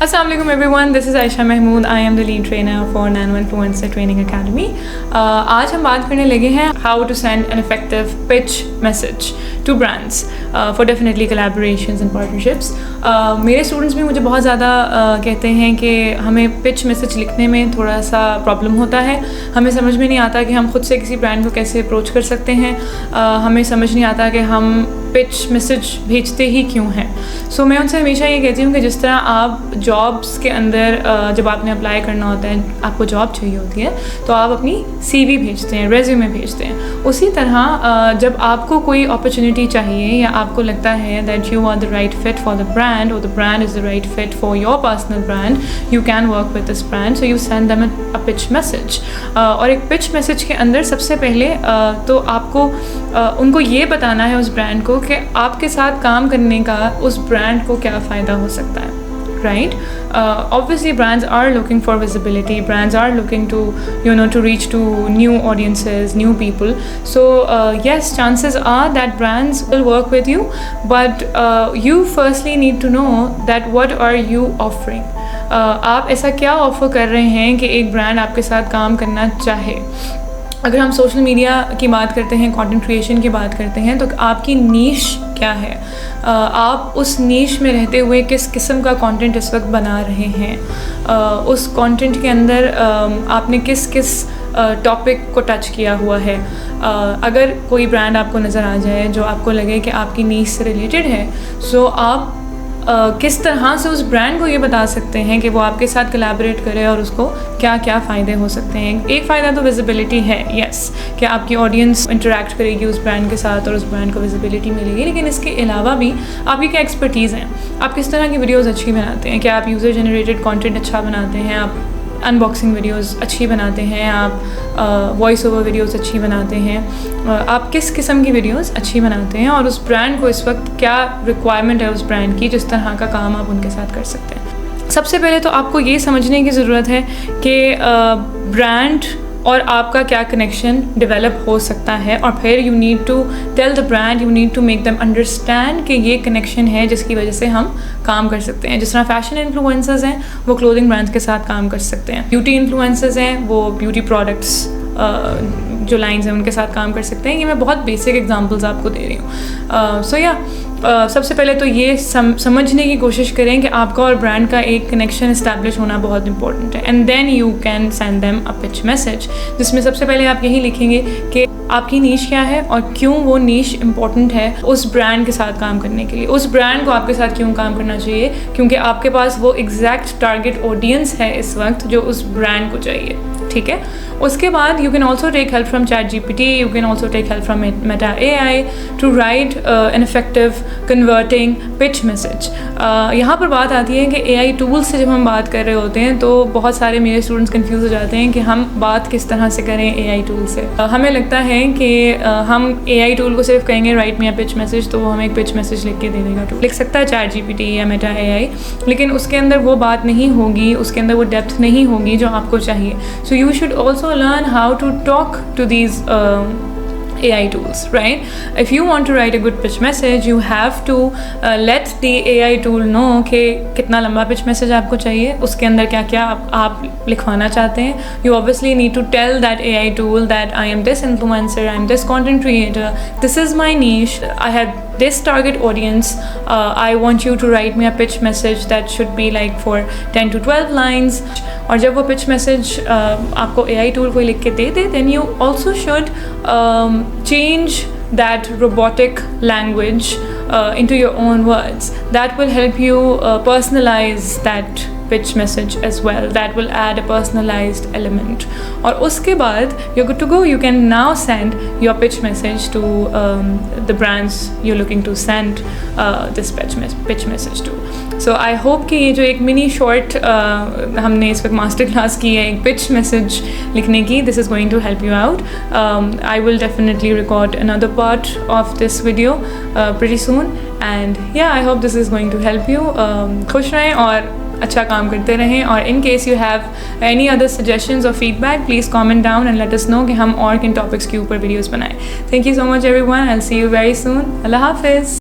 Assalamu alaikum everyone, this is Aisha Mahmood. I am the lead trainer for Nano Influencer Training Academy. आज हम बात करने लगे हैं how to send an effective pitch message to brands for definitely collaborations and partnerships. मेरे students भी मुझे बहुत ज़्यादा कहते हैं कि हमें पिच मैसेज लिखने में थोड़ा सा प्रॉब्लम होता है, हमें समझ में नहीं आता कि हम खुद से किसी ब्रांड को कैसे अप्रोच कर सकते हैं, हमें समझ नहीं आता कि हम पिच मैसेज भेजते ही क्यों हैं. सो मैं उनसे हमेशा ये कहती हूँ कि जिस तरह आप जॉब्स के अंदर जब आपने अप्लाई करना होता है, आपको जॉब चाहिए होती है तो आप अपनी CV भेजते हैं, रेज्यूमे भेजते हैं. उसी तरह जब आपको कोई अपॉर्चुनिटी चाहिए या आपको लगता है that you are the right fit for the brand और the brand is the right fit for your personal brand, you can work with this brand, so you send them a pitch message. और एक pitch message के अंदर सबसे पहले तो आपको उनको ये बताना है उस ब्रांड को कि आपके साथ काम करने का उस ब्रांड को क्या फ़ायदा हो सकता है. Right? Obviously brands are looking for visibility, brands are looking to reach to new audiences, new people. So yes, chances are that brands will work with you, but you firstly need to know that what are you offering. आप ऐसा क्या offer कर रहे हैं कि एक brand आपके साथ काम करना चाहे. अगर हम सोशल मीडिया की बात करते हैं, कंटेंट क्रिएशन की बात करते हैं, तो आपकी नीश क्या है, आप उस नीश में रहते हुए किस किस्म का कंटेंट इस वक्त बना रहे हैं, उस कंटेंट के अंदर आपने किस किस टॉपिक को टच किया हुआ है. अगर कोई ब्रांड आपको नज़र आ जाए जो आपको लगे कि आपकी नीश से रिलेटेड है, सो आप किस तरह से उस ब्रांड को ये बता सकते हैं कि वो आपके साथ कोलैबोरेट करे और उसको क्या क्या फ़ायदे हो सकते हैं. एक फ़ायदा तो विजिबिलिटी है, यस, कि आपकी ऑडियंस इंटरेक्ट करेगी उस ब्रांड के साथ और उस ब्रांड को विजिबिलिटी मिलेगी. लेकिन इसके अलावा भी आपकी क्या एक्सपर्टीज़ हैं, आप किस तरह की वीडियोज़ अच्छी बनाते हैं, क्या आप यूज़र जनरेटेड कॉन्टेंट अच्छा बनाते हैं, आप अनबॉक्सिंग वीडियोस अच्छी बनाते हैं, आप वॉइस ओवर वीडियोस अच्छी बनाते हैं, आप किस किस्म की वीडियोस अच्छी बनाते हैं और उस ब्रांड को इस वक्त क्या रिक्वायरमेंट है उस ब्रांड की, जिस तरह का काम आप उनके साथ कर सकते हैं. सबसे पहले तो आपको ये समझने की ज़रूरत है कि ब्रांड और आपका क्या कनेक्शन डेवलप हो सकता है, और फिर you need to tell the brand, you need to make them understand कि ये कनेक्शन है जिसकी वजह से हम काम कर सकते हैं. जिस तरह फैशन इन्फ्लुएंसर्स हैं वो क्लोथिंग ब्रांड्स के साथ काम कर सकते हैं, ब्यूटी इन्फ्लुएंसर्स हैं वो ब्यूटी प्रोडक्ट्स जो लाइंस हैं उनके साथ काम कर सकते हैं. ये मैं बहुत बेसिक एग्जांपल्स आपको दे रही हूँ. सो या सबसे पहले तो ये समझने की कोशिश करें कि आपका और ब्रांड का एक कनेक्शन इस्टेब्लिश होना बहुत इंपॉर्टेंट है. And then you can send them a pitch message, जिसमें सबसे पहले आप यही लिखेंगे कि आपकी नीश क्या है और क्यों वो नीश इम्पॉर्टेंट है उस ब्रांड के साथ काम करने के लिए. उस ब्रांड को आपके साथ क्यों काम करना चाहिए, क्योंकि आपके पास वो एग्जैक्ट टारगेट ऑडियंस है इस वक्त जो उस ब्रांड को चाहिए. ठीक है. उसके बाद you can also take help from ChatGPT, you can also take help from Meta AI to write an effective converting pitch message. यहाँ पर बात आती है कि AI टूल्स से जब हम बात कर रहे होते हैं तो बहुत सारे मेरे स्टूडेंट्स कंफ्यूज हो जाते हैं कि हम बात किस तरह से करें AI टूल से. हमें लगता है कि हम AI टूल को सिर्फ कहेंगे राइट मी अ पिच मैसेज तो वो हमें एक पिच मैसेज लिख के दे देगा. टूल लिख सकता है ChatGPT या Meta AI, लेकिन उसके अंदर वो बात नहीं होगी, उसके अंदर वो डेप्थ नहीं होगी जो आपको चाहिए. सो you should also learn how to talk to these AI tools, right? If you want to write a good pitch message, you have to let the AI tool know कि कितना लंबा pitch message आपको चाहिए, उसके अंदर क्या क्या आप लिखवाना चाहते हैं. You obviously need to tell that AI tool that I am this influencer, I am this content creator, this is my niche, I have this target audience, I want you to write me a pitch message that should be like for 10 to 12 lines. और जब वो pitch message आपको AI tool को लिख के दे दे, then you also should change that robotic language into your own words. That will help you personalize that pitch message as well. That will add a personalized element. और उसके बाद you're good to go. You can now send your pitch message to the brands you're looking to send this pitch message to. So I hope कि ये जो एक mini short हमने इस वक्त मास्टर क्लास की है एक pitch message लिखने की, this is going to help you out. I will definitely record another part of this video pretty soon, and yeah, I hope this is going to help you. खुश रहें और अच्छा काम करते रहें. और in case you have any other suggestions और feedback, please comment down and let us know कि हम और किन टॉपिक्स के ऊपर वीडियोस बनाएं. Thank you so much everyone. I will see you very soon. अल्लाह हाफिज़.